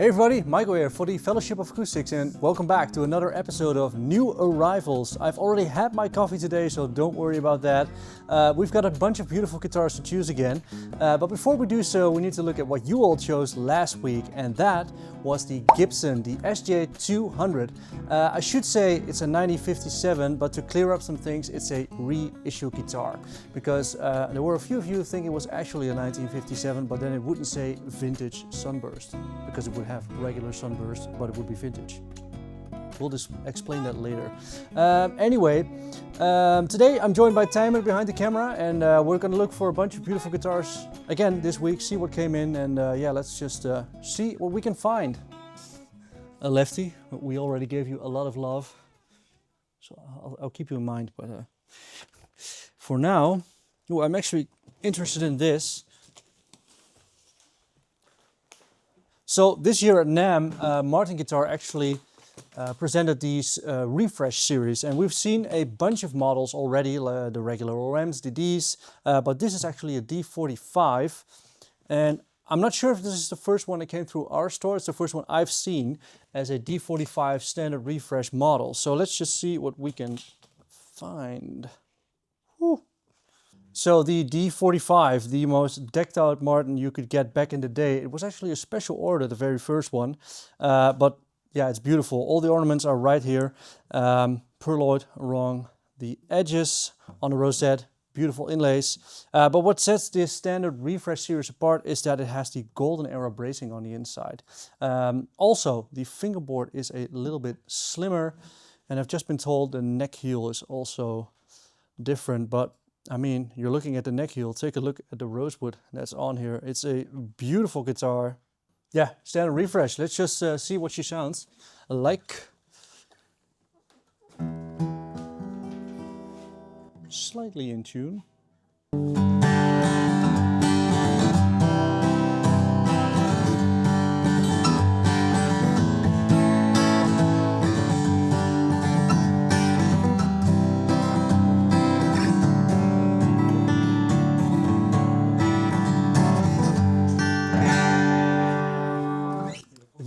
Hey everybody, Michael here for the Fellowship of Acoustics and welcome back to another episode of New Arrivals. I've already had my coffee today, so don't worry about that. We've got a bunch of beautiful guitars to choose again. But before we do so, we need to look at what you all chose last week, and that was the Gibson, the SJ200. I should say it's a 1957, but to clear up some things, it's a reissue guitar. Because there were a few of you thinking it was actually a 1957, but then it wouldn't say vintage sunburst, because it would have regular sunburst, but it would be vintage. We'll just explain that later. Today I'm joined by Timer behind the camera, and we're gonna look for a bunch of beautiful guitars again this week, see what came in, and yeah, let's just see what we can find. A lefty, we already gave you a lot of love, so I'll keep you in mind, but for now, I'm actually interested in this. So this year at NAMM, Martin Guitar actually presented these refresh series, and we've seen a bunch of models already, the regular OMs, the Ds, but this is actually a D45, and I'm not sure if this is the first one that came through our store. It's the first one I've seen as a D45 standard refresh model. So let's just see what we can find. Whew. So the D45, the most decked out Martin you could get back in the day, it was actually a special order, the very first one. But yeah, it's beautiful. All the ornaments are right here. Pearloid along the edges on the rosette, beautiful inlays. But what sets this standard refresh series apart is that it has the golden era bracing on the inside. Also, the fingerboard is a little bit slimmer, and I've just been told the neck heel is also different, but I mean, you're looking at the neck heel, take a look at the rosewood that's on here. It's a beautiful guitar. Yeah, standard refresh. Let's just see what she sounds like. Slightly in tune.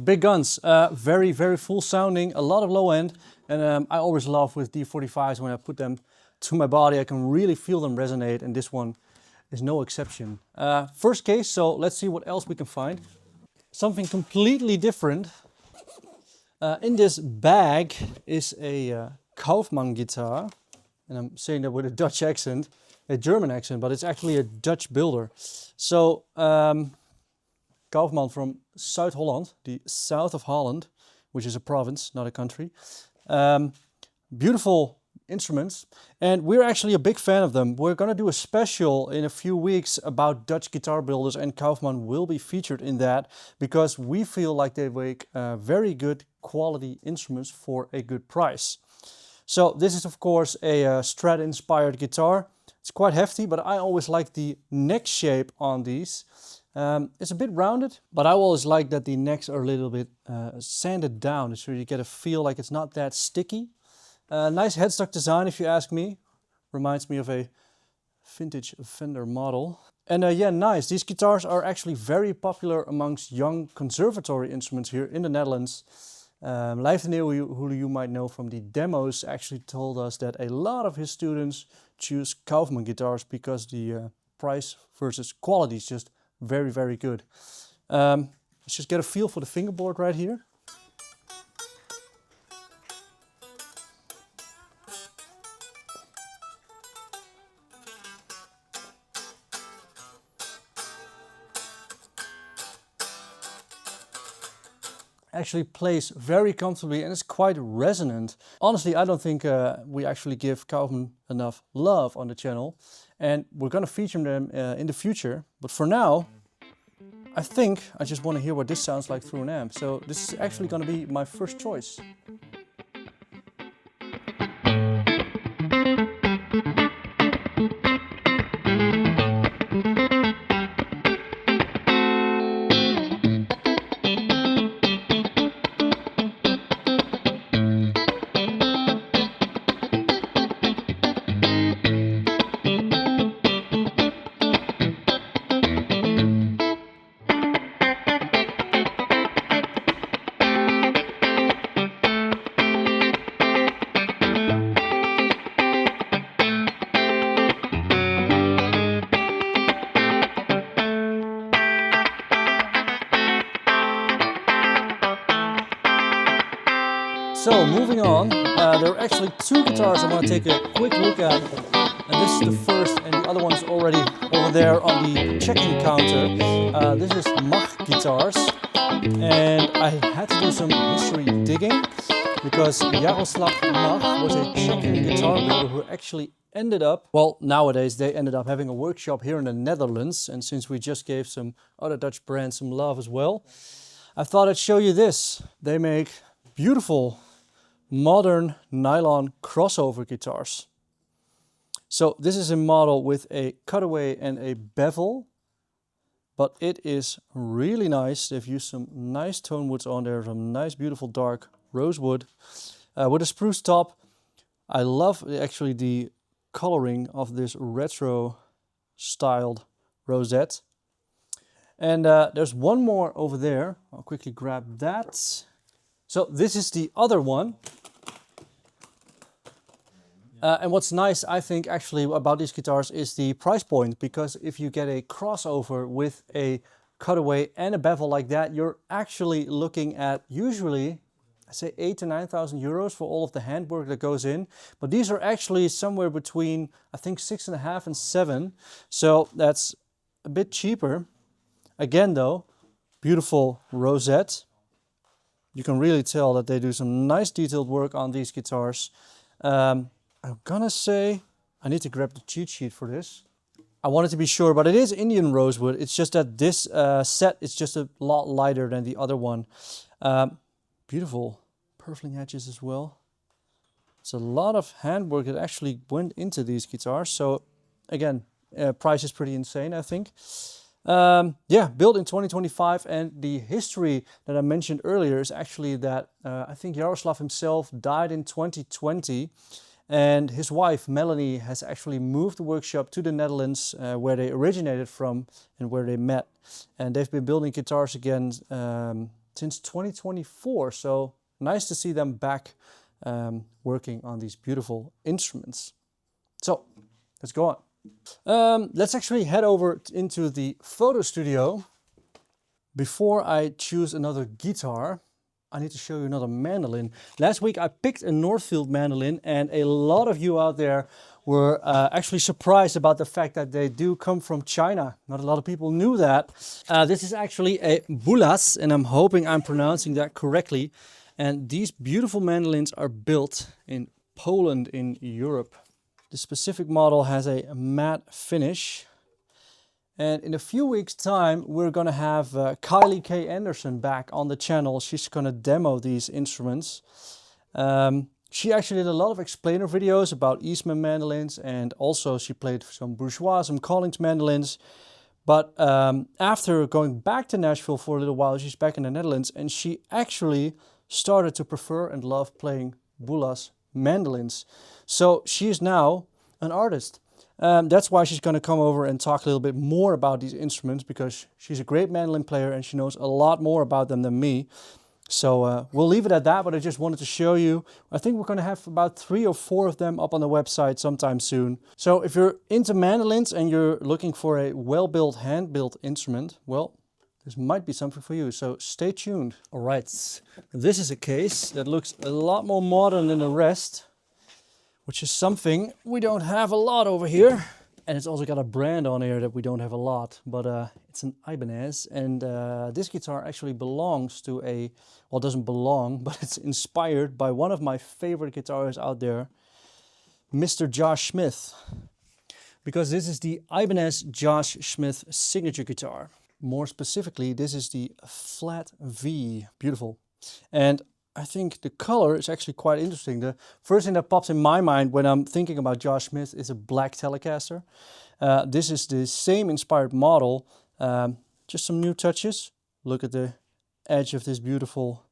Big guns, very full sounding, a lot of low end, and I always love with D45s when I put them to my body, I can really feel them resonate, and this one is no exception. First case, so let's see what else we can find. Something completely different. In this bag is a Kauffmann guitar, and I'm saying that with a Dutch accent, a German accent, but it's actually a Dutch builder. So Kauffmann from Zuid-Holland, the south of Holland, which is a province, not a country. Beautiful instruments, and we're actually a big fan of them. We're gonna do a special in a few weeks about Dutch guitar builders, and Kauffmann will be featured in that because we feel like they make very good quality instruments for a good price. So this is of course a Strat inspired guitar. It's quite hefty, but I always like the neck shape on these. It's a bit rounded, but I always like that the necks are a little bit sanded down, so you get a feel like it's not that sticky. Nice headstock design, if you ask me. Reminds me of a vintage Fender model. And yeah, nice. These guitars are actually very popular amongst young conservatory instruments here in the Netherlands. Leif de Neeuw, who you might know from the demos, actually told us that a lot of his students choose Kauffmann guitars because the price versus quality is just very good. Let's just get a feel for the fingerboard right here. Actually plays very comfortably and it's quite resonant. Honestly, I don't think we actually give Kauffmann enough love on the channel, and we're gonna feature them in the future. But for now, I think I just want to hear what this sounds like through an amp. So this is actually gonna be my first choice. So moving on, there are actually two guitars I want to take a quick look at. And this is the first, and the other one's already over there on the checking counter. This is Mach Guitars, and I had to do some history digging because Jaroslav Mach was a Czech guitar builder who actually ended up, well, nowadays they ended up having a workshop here in the Netherlands, and since we just gave some other Dutch brands some love as well, I thought I'd show you this. They make beautiful modern nylon crossover guitars. So this is a model with a cutaway and a bevel, but it is really nice. They've used some nice tone woods on there, some nice beautiful dark rosewood with a spruce top. I love actually the coloring of this retro styled rosette. And there's one more over there. I'll quickly grab that. So this is the other one. And what's nice, I think, actually about these guitars is the price point, because if you get a crossover with a cutaway and a bevel like that, you're actually looking at usually, I say 8,000 to 9,000 euros for all of the handwork that goes in. But these are actually somewhere between, I think, 6.5 and 7. So that's a bit cheaper. Again, though, beautiful rosette. You can really tell that they do some nice detailed work on these guitars. I'm gonna say, I need to grab the cheat sheet for this. I wanted to be sure, but it is Indian rosewood. It's just that this set is just a lot lighter than the other one. Beautiful purfling edges as well. It's a lot of handwork that actually went into these guitars. So again, price is pretty insane, I think. Yeah, built in 2025, and the history that I mentioned earlier is actually that I think Jaroslav himself died in 2020. And his wife, Melanie, has actually moved the workshop to the Netherlands, where they originated from and where they met. And they've been building guitars again since 2024. So nice to see them back working on these beautiful instruments. So let's go on. Let's actually head over into the photo studio. Before I choose another guitar, I need to show you another mandolin. Last week I picked a Northfield mandolin, and a lot of you out there were actually surprised about the fact that they do come from China. Not a lot of people knew that. This is actually a Bulas, and I'm hoping I'm pronouncing that correctly. And these beautiful mandolins are built in Poland in Europe. The specific model has a matte finish. And in a few weeks' time, we're going to have Kylie K. Anderson back on the channel. She's going to demo these instruments. She actually did a lot of explainer videos about Eastman mandolins, and also she played some Bourgeois, some Collings mandolins. But after going back to Nashville for a little while, she's back in the Netherlands, and she actually started to prefer and love playing Bulas mandolins. So she is now an artist. That's why she's going to come over and talk a little bit more about these instruments, because she's a great mandolin player and she knows a lot more about them than me. So we'll leave it at that, but I just wanted to show you. I think we're going to have about 3 or 4 of them up on the website sometime soon. So if you're into mandolins and you're looking for a well-built, hand-built instrument, well, this might be something for you, so stay tuned. All right, this is a case that looks a lot more modern than the rest, which is something we don't have a lot over here. And it's also got a brand on here that we don't have a lot, but it's an Ibanez. And this guitar actually belongs to a, well, it doesn't belong, but it's inspired by one of my favorite guitarists out there, Mr. Josh Smith. Because this is the Ibanez Josh Smith signature guitar. More specifically, this is the Flat V. Beautiful. And I think the color is actually quite interesting. The first thing that pops in my mind when I'm thinking about Josh Smith is a black Telecaster. This is the same inspired model, just some new touches. Look at the edge of this beautiful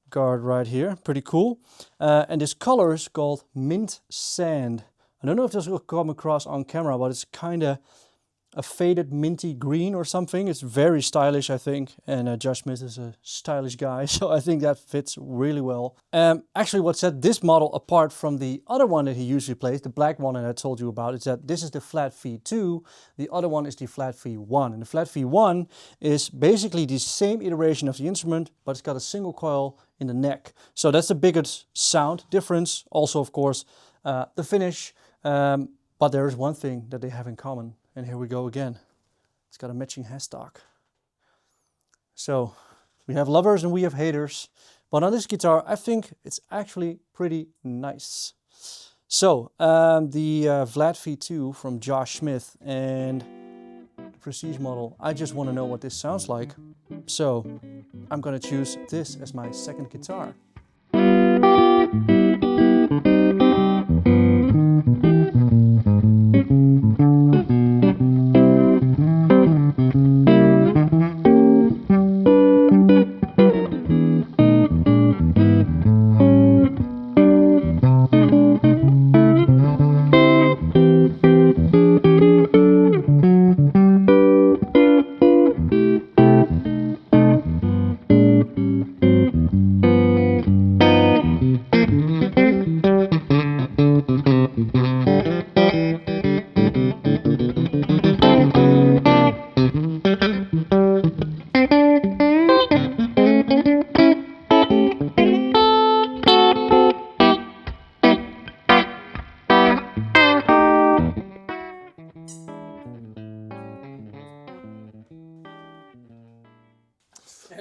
guard right here, pretty cool. And this color is called Mint Sand. I don't know if this will come across on camera, but it's kind of a faded minty green or something. It's very stylish, I think. And Josh Smith is a stylish guy, so I think that fits really well. Actually, what set this model apart from the other one that he usually plays, the black one that I told you about, is that this is the flat fee 2. The other one is the flat fee 1. And the flat fee 1 is basically the same iteration of the instrument, but it's got a single coil in the neck. So that's the biggest sound difference. Also, of course, the finish. But there is one thing that they have in common. And here we go again. It's got a matching headstock. So we have lovers and we have haters. But on this guitar, I think it's actually pretty nice. So the Vlad V2 from Josh Smith and the Prestige model. I just want to know what this sounds like. So I'm going to choose this as my second guitar.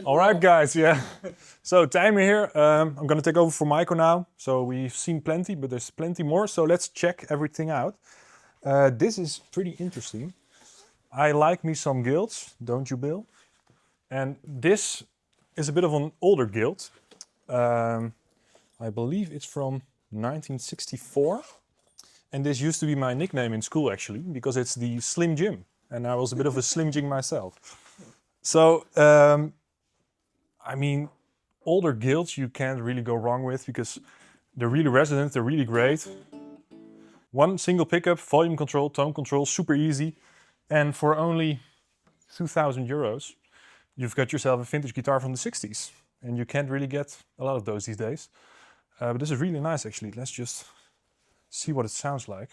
All right, guys, yeah. So Tijmen here, I'm gonna take over for Maiko now. So we've seen plenty, but there's plenty more. So let's check everything out. This is pretty interesting. I like me some guilds, don't you, Bill? And this is a bit of an older guild. I believe it's from 1964. And this used to be my nickname in school, actually, because it's the Slim Jim. And I was a bit of a Slim Jim myself. So, I mean, older guilds you can't really go wrong with because they're really resonant, they're really great. One single pickup, volume control, tone control, super easy. And for only 2,000 euros, you've got yourself a vintage guitar from the 60s. And you can't really get a lot of those these days. But this is really nice, actually. Let's just see what it sounds like.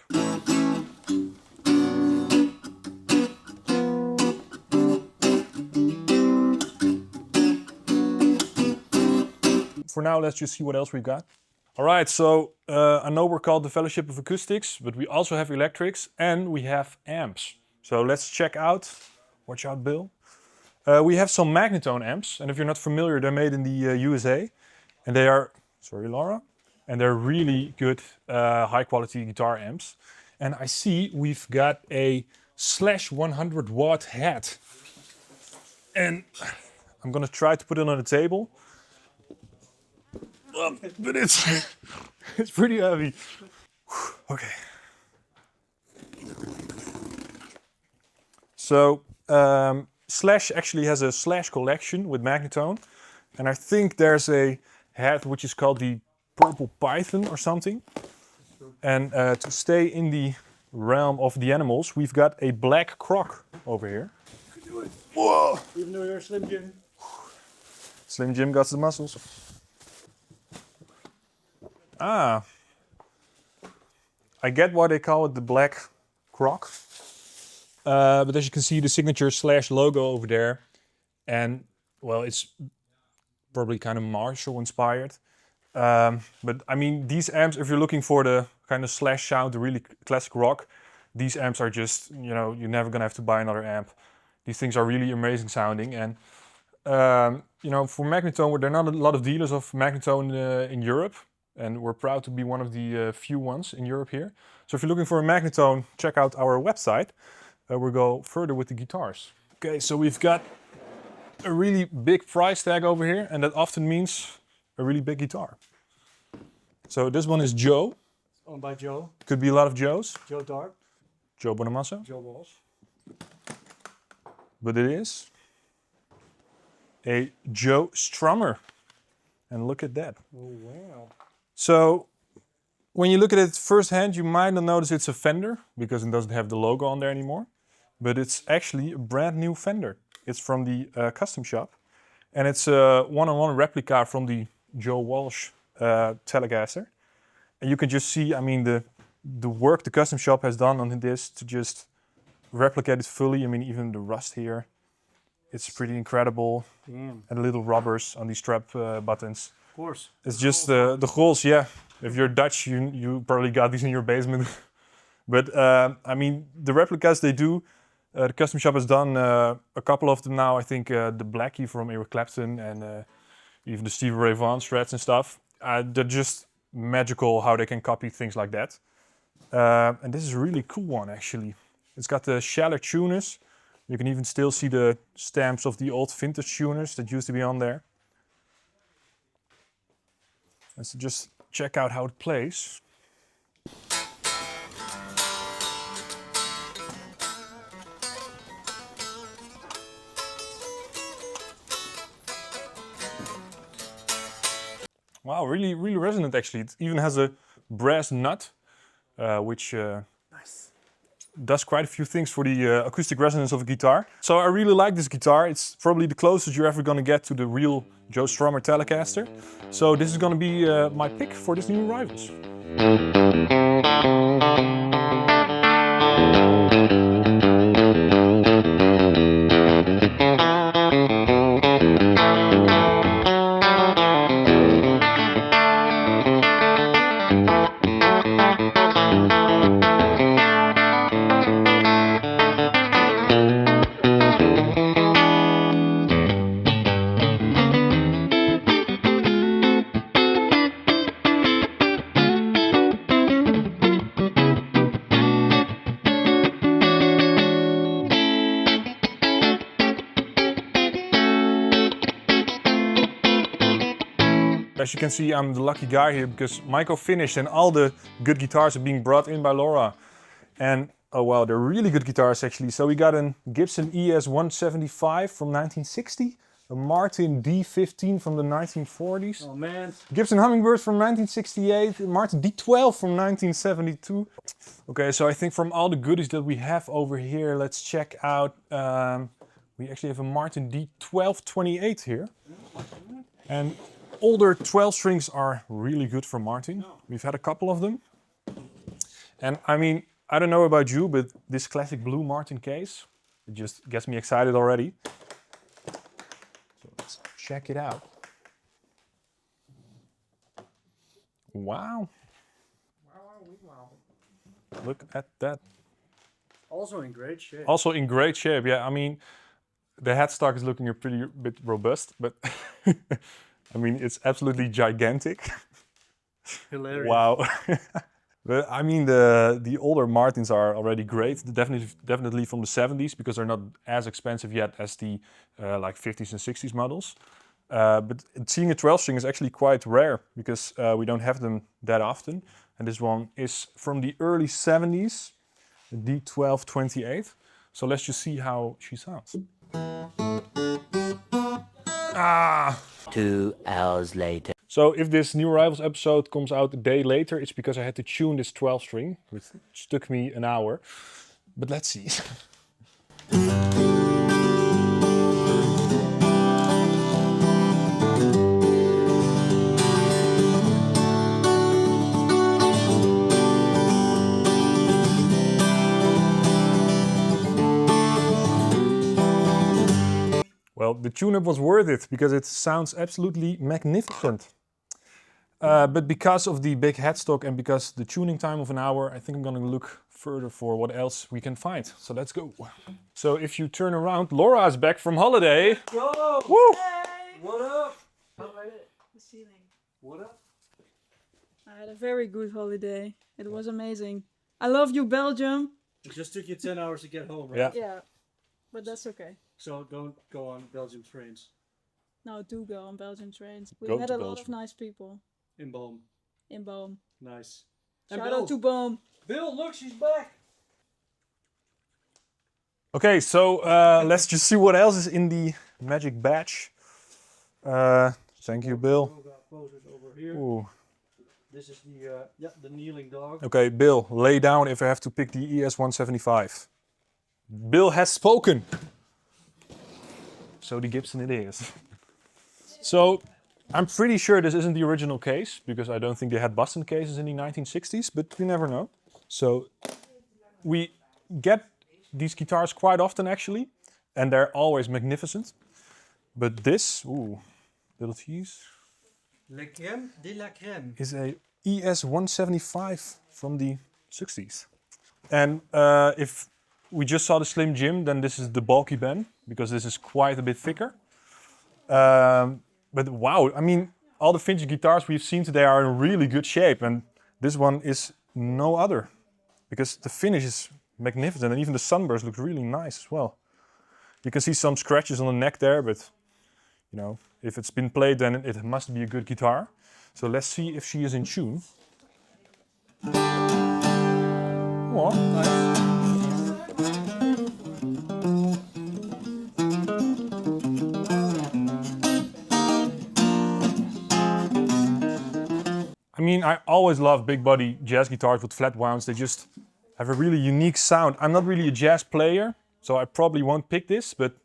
For now, let's just see what else we've got. All right, so I know we're called the Fellowship of Acoustics, but we also have electrics and we have amps. So let's check out, watch out, Bill. We have some Magnetone amps, and if you're not familiar, they're made in the USA. And they are, sorry Laura, and they're really good high quality guitar amps. And I see we've got a Slash 100 watt head. And I'm gonna try to put it on the table. But it's pretty heavy. Okay. So Slash actually has a Slash collection with Magnetone, and I think there's a head which is called the Purple Python or something. And to stay in the realm of the animals, we've got a black croc over here. Whoa! Even though you're Slim Jim. Slim Jim got the muscles. Ah, I get why they call it the black croc. But as you can see, the signature Slash logo over there. And, well, it's probably kind of Marshall inspired. But, I mean, these amps, if you're looking for the kind of Slash sound, the really classic rock, these amps are just, you know, you're never going to have to buy another amp. These things are really amazing sounding. And, you know, for Magnetone, there are not a lot of dealers of Magnetone in Europe. And we're proud to be one of the few ones in Europe here. So if you're looking for a Magnetone, check out our website. We'll go further with the guitars. Okay, so we've got a really big price tag over here, and that often means a really big guitar. So this one is Joe. Owned by Joe. Could be a lot of Joes. Joe Dart. Joe Bonamassa. Joe Walsh. But it is a Joe Strummer. And look at that. Oh, wow. So when you look at it firsthand, you might not notice it's a Fender because it doesn't have the logo on there anymore. but it's actually a brand new Fender. It's from the custom shop, and it's a one-on-one replica from the Joe Walsh Telecaster. And you can just see, I mean, the work the custom shop has done on this to just replicate it fully. I mean, even the rust here, it's pretty incredible. Damn. And the little rubbers on these strap buttons. Of course. It's just the holes, yeah. If you're Dutch, you probably got these in your basement. But I mean, the replicas they do, the custom shop has done a couple of them now. I think the Blackie from Eric Clapton and even the Stevie Ray Vaughan strats and stuff. They're just magical how they can copy things like that. And this is a really cool one actually. It's got the shallow tuners. You can even still see the stamps of the old vintage tuners that used to be on there. Let's just check out how it plays. Wow, really, really resonant actually. It even has a brass nut, which does quite a few things for the acoustic resonance of a guitar. So I really like this guitar. It's probably the closest you're ever gonna get to the real Joe Strummer Telecaster. So this is gonna be my pick for this new Rivals. As you can see, I'm the lucky guy here because Michael finished and all the good guitars are being brought in by Laura. And oh wow, they're really good guitars actually. So we got a Gibson ES-175 from 1960, a Martin D15 from the 1940s. Oh man. Gibson Hummingbird from 1968, a Martin D12 from 1972. Okay, so I think from all the goodies that we have over here, let's check out, we actually have a Martin D1228 here. And older 12 strings are really good for Martin. We've had a couple of them. And I mean, I don't know about you, but this classic blue Martin case, it just gets me excited already. So let's check it out. Wow. Look at that. Also in great shape. Also in great shape, yeah. I mean, the headstock is looking a pretty bit robust, but I mean, it's absolutely gigantic. Hilarious. Wow. But I mean, the older Martins are already great. Definitely from the 70s because they're not as expensive yet as the like 50s and 60s models. But seeing a 12 string is actually quite rare because we don't have them that often. And this one is from the early 70s, the D1228. So let's just see how she sounds. Ah! 2 hours later. So if this new Rivals episode comes out a day later, it's because I had to tune this 12 string, which took me an hour. But let's see. Well, the tune-up was worth it because it sounds absolutely magnificent. But because of the big headstock and because the tuning time of an hour, I think I'm gonna look further for what else we can find. So let's go. So if you turn around, Laura is back from holiday. Yo! Woo! Hey! What up? The ceiling. What up? I had a very good holiday. It was amazing. I love you, Belgium. It just took you 10 hours to get home, right? Yeah. Yeah, but that's okay. So don't go on Belgium trains. No, do go on Belgian trains. We Go met to a lot of Belgium. nice people In Boom. in Boom. Nice. Shout out to Boom. Bill, look, she's back! Okay, so let's just see what else is in the magic batch. Thank you, Bill. Yoga poses over here. Ooh. This is the kneeling dog. Okay, Bill, lay down if I have to pick the ES-175. Bill has spoken. So the Gibson it is. So I'm pretty sure this isn't the original case because I don't think they had Boston cases in the 1960s, but you never know. So we get these guitars quite often actually, and they're always magnificent. But this, ooh, little tease, La crème de la crème. is a ES-175 from the 60s. And if we just saw the Slim Jim, then this is the bulky Ben, because this is quite a bit thicker. But wow, I mean, all the vintage guitars we've seen today are in really good shape, and this one is no other, because the finish is magnificent, and even the sunburst looks really nice as well. You can see some scratches on the neck there, but you know, if it's been played, then it must be a good guitar. So let's see if she is in tune. Oh, nice. I mean, I always love big body jazz guitars with flat wounds. They just have a really unique sound. I'm not really a jazz player, so I probably won't pick this, but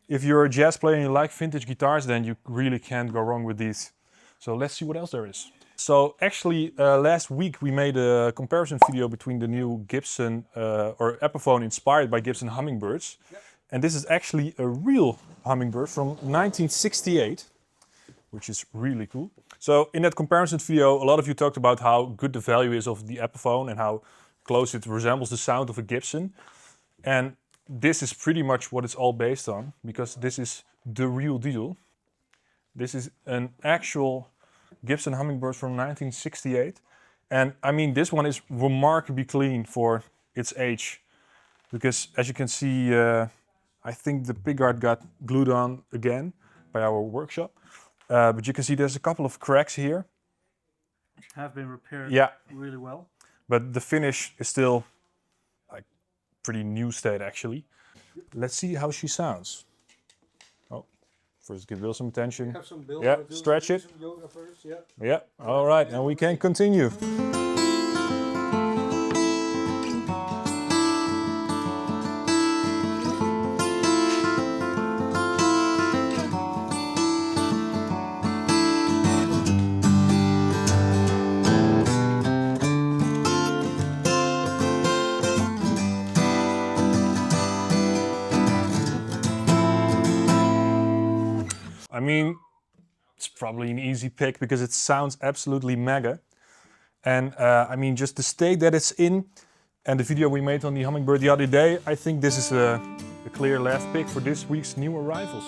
if you're a jazz player and you like vintage guitars, then you really can't go wrong with these. So let's see what else there is. So actually, last week we made a comparison video between the new Gibson or Epiphone inspired by Gibson Hummingbirds. Yep. And this is actually a real Hummingbird from 1968, which is really cool. So in that comparison video, a lot of you talked about how good the value is of the Epiphone and how close it resembles the sound of a Gibson. And this is pretty much what it's all based on, because this is the real deal. This is an actual Gibson Hummingbird from 1968. And I mean, this one is remarkably clean for its age, because as you can see, I think the pickguard got glued on again by our workshop. But you can see there's a couple of cracks here. Have been repaired really well. But the finish is still like pretty new state actually. Let's see how she sounds. Oh, first give Bill some attention. Have some Bill, yeah, stretch it. Some yoga first, yeah. Yeah, all right, and we can continue. I mean, it's probably an easy pick because it sounds absolutely mega. And I mean, just the state that it's in and the video we made on the Hummingbird the other day, I think this is a clear last pick for this week's new arrivals.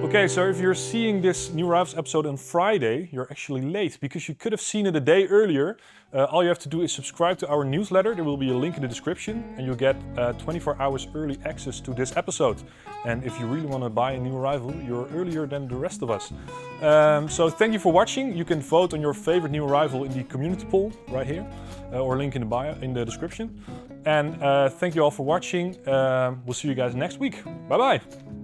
Okay, so if you're seeing this New Arrivals episode on Friday, you're actually late because you could have seen it a day earlier. All you have to do is subscribe to our newsletter. There will be a link in the description and you'll get 24 hours early access to this episode. And if you really want to buy a new arrival, you're earlier than the rest of us. So thank you for watching. You can vote on your favorite new arrival in the community poll right here, or link in the bio, in the description. And thank you all for watching. We'll see you guys next week. Bye bye.